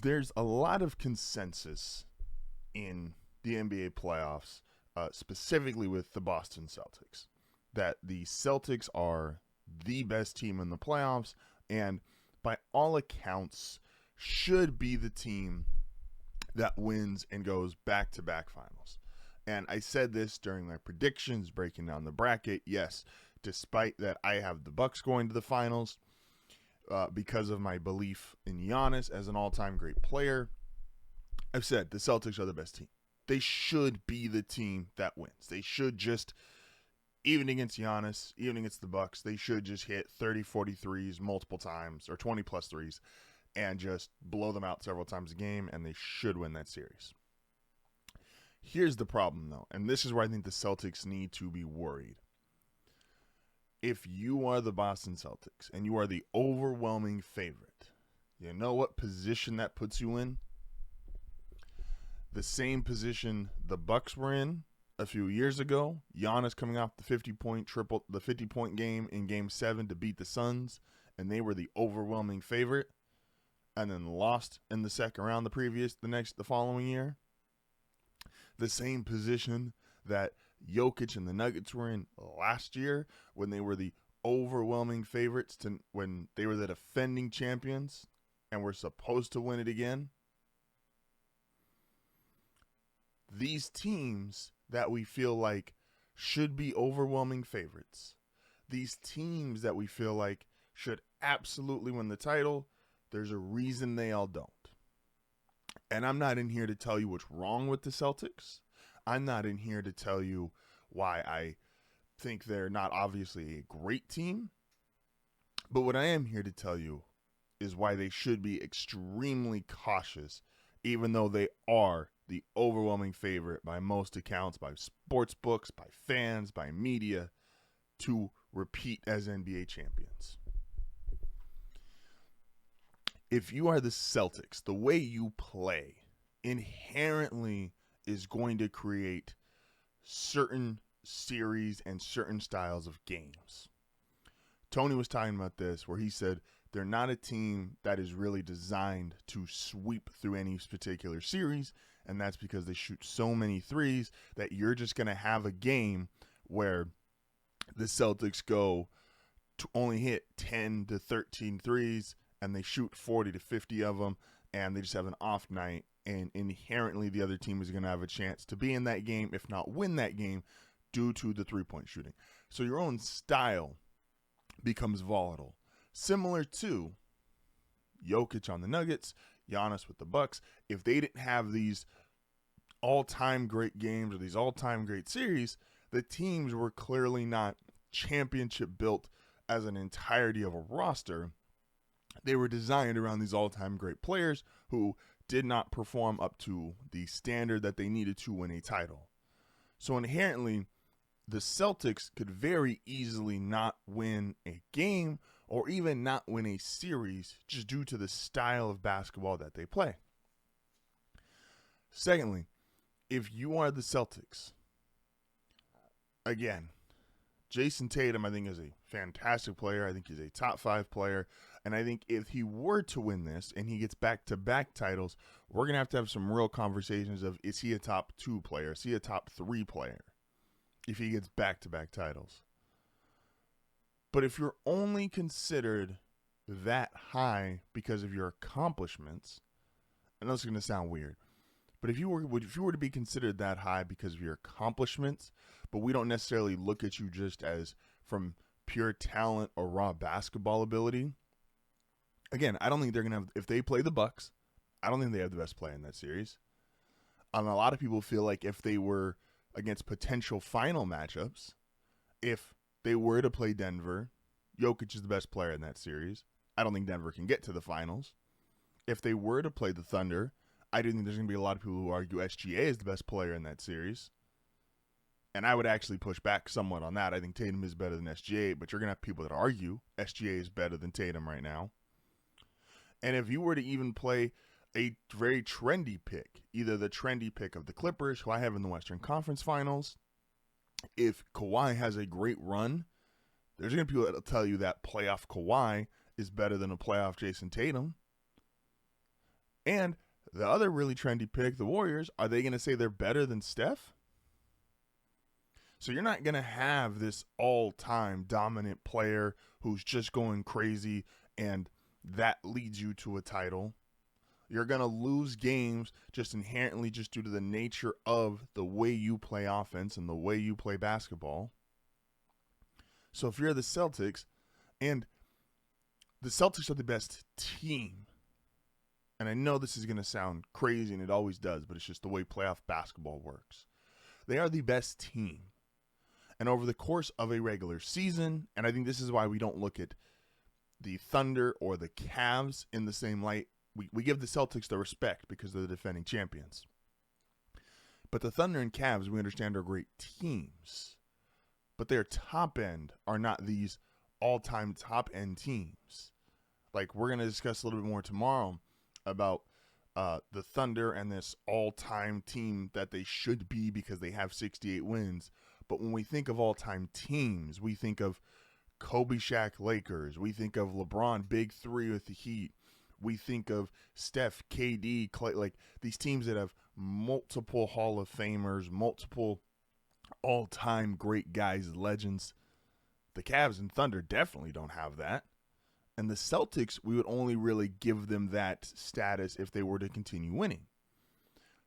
there's a lot of consensus in the NBA playoffs, specifically with the Boston Celtics, that the Celtics are the best team in the playoffs and by all accounts should be the team that wins and goes back-to-back finals. And I said this during my predictions, breaking down the bracket. Yes, despite that I have the Bucks going to the finals because of my belief in Giannis as an all-time great player, I've said the Celtics are the best team. They should be the team that wins. They should just, even against Giannis, even against the Bucks, they should just hit 30, 40 threes multiple times, or 20 plus threes, and just blow them out several times a game, and they should win that series. Here's the problem, though, and this is where I think the Celtics need to be worried. If you are the Boston Celtics and you are the overwhelming favorite, you know what position that puts you in? The same position the Bucks were in a few years ago. Giannis coming off the 50-point game in Game 7 to beat the Suns, and they were the overwhelming favorite, and then lost in the second round the following year. The same position that Jokic and the Nuggets were in last year when they were the overwhelming favorites when they were the defending champions and were supposed to win it again. These teams that we feel like should be overwhelming favorites, these teams that we feel like should absolutely win the title, there's a reason they all don't. And I'm not in here to tell you what's wrong with the Celtics. I'm not in here to tell you why I think they're not obviously a great team. But what I am here to tell you is why they should be extremely cautious, even though they are the overwhelming favorite by most accounts, by sports books, by fans, by media, to repeat as NBA champions. If you are the Celtics, the way you play inherently is going to create certain series and certain styles of games. Tony was talking about this where he said they're not a team that is really designed to sweep through any particular series, and that's because they shoot so many threes that you're just going to have a game where the Celtics go to only hit 10 to 13 threes, and they shoot 40 to 50 of them, and they just have an off night, and inherently the other team is going to have a chance to be in that game, if not win that game, due to the three-point shooting. So your own style becomes volatile. Similar to Jokic on the Nuggets, Giannis with the Bucks. If they didn't have these all-time great games or these all-time great series, the teams were clearly not championship built as an entirety of a roster. They were designed around these all-time great players who did not perform up to the standard that they needed to win a title. So inherently, the Celtics could very easily not win a game or even not win a series just due to the style of basketball that they play. Secondly, if you are the Celtics, again, Jason Tatum, I think, is a fantastic player. I think he's a top 5 player. And I think if he were to win this and he gets back-to-back titles, we're going to have some real conversations of, is he a top 2 player? Is he a top 3 player if he gets back-to-back titles? But if you're only considered that high because of your accomplishments, and that's going to sound weird, but if you were to be considered that high because of your accomplishments, but we don't necessarily look at you just as from pure talent or raw basketball ability, again, I don't think they're going to have, if they play the Bucks, I don't think they have the best player in that series. And a lot of people feel like if they were against potential final matchups, if they were to play Denver, Jokic is the best player in that series. I don't think Denver can get to the finals. If they were to play the Thunder, I do think there's going to be a lot of people who argue SGA is the best player in that series. And I would actually push back somewhat on that. I think Tatum is better than SGA, but you're going to have people that argue SGA is better than Tatum right now. And if you were to even play a very trendy pick, either the trendy pick of the Clippers, who I have in the Western Conference Finals, if Kawhi has a great run, there's going to be people that will tell you that playoff Kawhi is better than a playoff Jason Tatum. And the other really trendy pick, the Warriors, are they going to say they're better than Steph? So you're not going to have this all-time dominant player who's just going crazy and that leads you to a title. You're going to lose games just inherently just due to the nature of the way you play offense and the way you play basketball. So if you're the Celtics, and the Celtics are the best team, and I know this is going to sound crazy, and it always does, but it's just the way playoff basketball works. They are the best team. And over the course of a regular season, and I think this is why we don't look at the Thunder or the Cavs in the same light. We give the Celtics the respect because they're the defending champions. But the Thunder and Cavs, we understand, are great teams. But their top end are not these all-time top-end teams. Like, we're going to discuss a little bit more tomorrow about the Thunder and this all-time team that they should be because they have 68 wins. But when we think of all-time teams, we think of Kobe, Shaq, Lakers. We think of LeBron, Big Three with the Heat. We think of Steph, KD, Clay, like these teams that have multiple Hall of Famers, multiple all-time great guys, legends. The Cavs and Thunder definitely don't have that. And the Celtics, we would only really give them that status if they were to continue winning.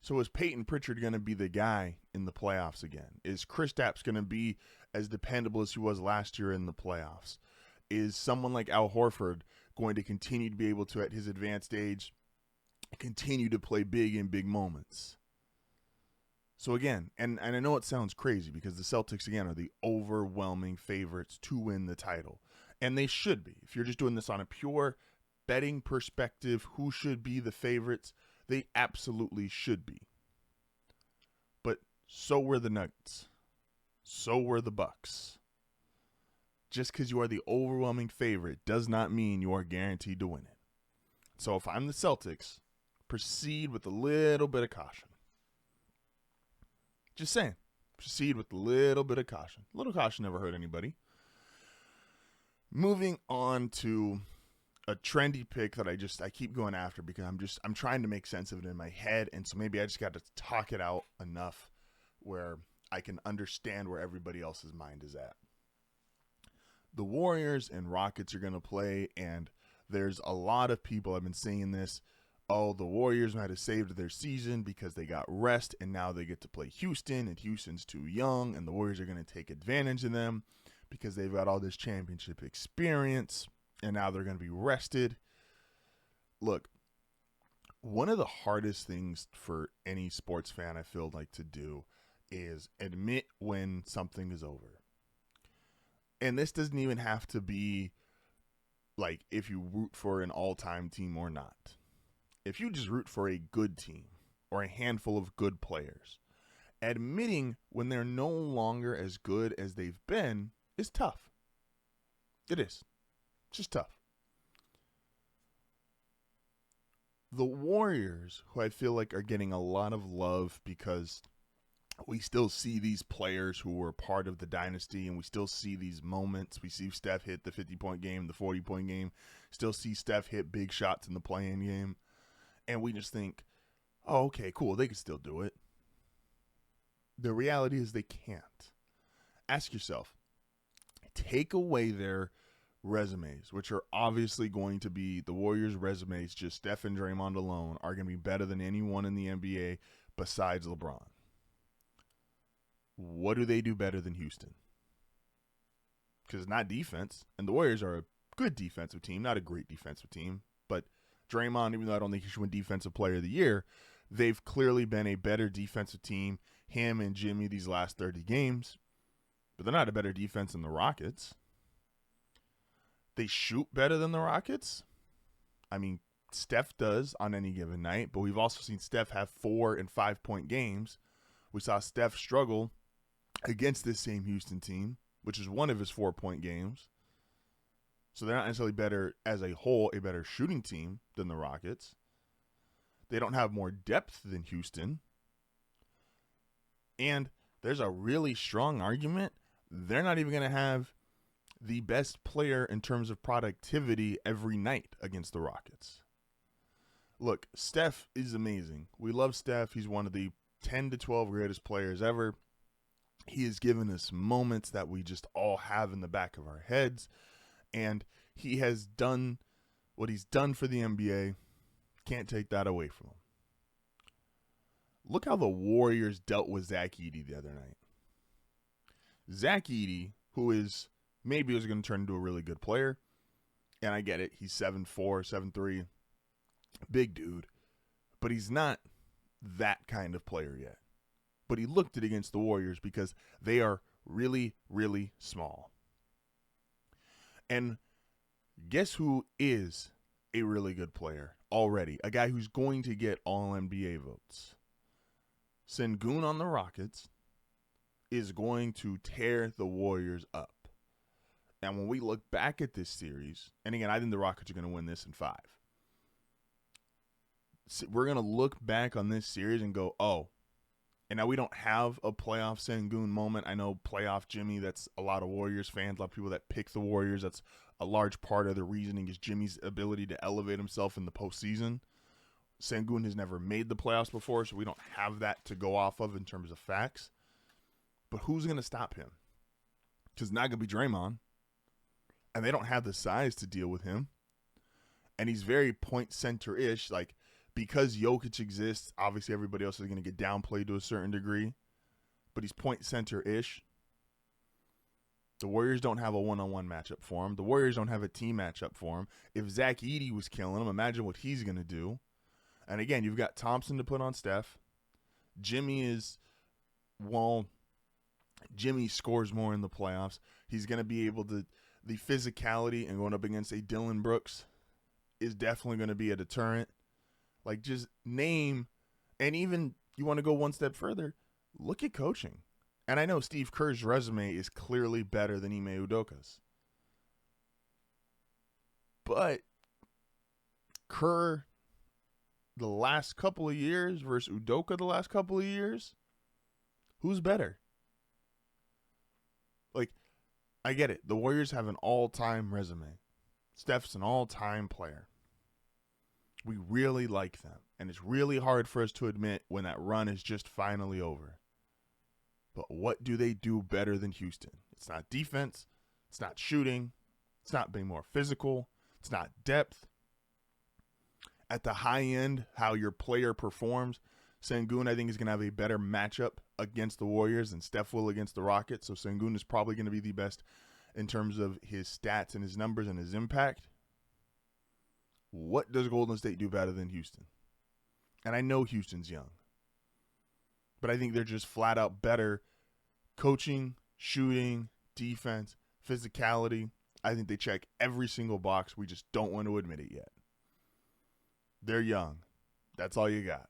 So is Peyton Pritchard going to be the guy in the playoffs again? Is Kristaps going to be as dependable as he was last year in the playoffs? Is someone like Al Horford going to continue to be able to, at his advanced age, continue to play big in big moments? So again, and I know it sounds crazy because the Celtics, again, are the overwhelming favorites to win the title. And they should be. If you're just doing this on a pure betting perspective, who should be the favorites? They absolutely should be. But so were the Nuggets. So were the Bucks. Just because you are the overwhelming favorite does not mean you are guaranteed to win it. So if I'm the Celtics, proceed with a little bit of caution. Just saying. Proceed with a little bit of caution. A little caution never hurt anybody. Moving on to a trendy pick that I keep going after because I'm trying to make sense of it in my head, and so maybe I just got to talk it out enough where I can understand where everybody else's mind is at. The Warriors and Rockets are going to play, and there's a lot of people have been saying this. Oh, the Warriors might have saved their season because they got rest, and now they get to play Houston, and Houston's too young, and the Warriors are going to take advantage of them because they've got all this championship experience, and now they're going to be rested. Look, one of the hardest things for any sports fan, I feel like, to do is admit when something is over. And this doesn't even have to be like if you root for an all-time team or not. If you just root for a good team or a handful of good players, admitting when they're no longer as good as they've been is tough. It is. It's just tough. The Warriors, who I feel like are getting a lot of love because we still see these players who were part of the dynasty, and we still see these moments. We see Steph hit the 50-point game, the 40-point game. Still see Steph hit big shots in the play-in game. And we just think, oh, okay, cool, they can still do it. The reality is they can't. Ask yourself, take away their resumes, which are obviously going to be the Warriors' resumes, just Steph and Draymond alone, are going to be better than anyone in the NBA besides LeBron. What do they do better than Houston? Because it's not defense, and the Warriors are a good defensive team, not a great defensive team. But Draymond, even though I don't think he should win Defensive Player of the Year, they've clearly been a better defensive team, him and Jimmy, these last 30 games. But they're not a better defense than the Rockets. They shoot better than the Rockets. I mean, Steph does on any given night, but we've also seen Steph have 4- and 5-point games. We saw Steph struggle against this same Houston team, which is one of his 4-point games. So they're not necessarily better as a whole, a better shooting team than the Rockets. They don't have more depth than Houston. And there's a really strong argument. They're not even going to have the best player in terms of productivity every night against the Rockets. look, Steph is amazing. We love Steph. He's one of the 10 to 12 greatest players ever. He has given us moments that we just all have in the back of our heads. And he has done what he's done for the NBA. Can't take that away from him. Look how the Warriors dealt with Zach Edey the other night. Zach Edey, who is maybe was going to turn into a really good player, and I get it, he's 7'4", 7'3", big dude, but he's not that kind of player yet. But he looked it against the Warriors because they are really, really small. And guess who is a really good player already? A guy who's going to get all NBA votes. Sengun on the Rockets is going to tear the Warriors up. And when we look back at this series, and again, I think the Rockets are going to win this in 5. So we're going to look back on this series and go, oh, and now we don't have a playoff Sengun moment. I know playoff Jimmy, that's a lot of Warriors fans, a lot of people that pick the Warriors. That's a large part of the reasoning is Jimmy's ability to elevate himself in the postseason. Sengun has never made the playoffs before, so we don't have that to go off of in terms of facts. But who's going to stop him? Because it's not going to be Draymond. And they don't have the size to deal with him. And he's very point center-ish. Like, because Jokic exists, obviously everybody else is going to get downplayed to a certain degree. But he's point center-ish. The Warriors don't have a one-on-one matchup for him. The Warriors don't have a team matchup for him. If Zach Edey was killing him, imagine what he's going to do. And again, you've got Thompson to put on Steph. Jimmy is, well, Jimmy scores more in the playoffs. He's going to be able to, the physicality and going up against a Dylan Brooks is definitely going to be a deterrent. Like, just name, and even you want to go one step further, look at coaching. And I know Steve Kerr's resume is clearly better than Ime Udoka's. But Kerr the last couple of years versus Udoka the last couple of years, who's better? Like, I get it. The Warriors have an all-time resume. Steph's an all-time player. We really like them. And it's really hard for us to admit when that run is just finally over. But what do they do better than Houston? It's not defense. It's not shooting. It's not being more physical. It's not depth. At the high end, how your player performs, Sengun, I think, is going to have a better matchup against the Warriors than Steph will against the Rockets. So Sengun is probably going to be the best in terms of his stats and his numbers and his impact. What does Golden State do better than Houston? And I know Houston's young, but I think they're just flat out better coaching, shooting, defense, physicality. I think they check every single box. We just don't want to admit it yet. They're young. That's all you got.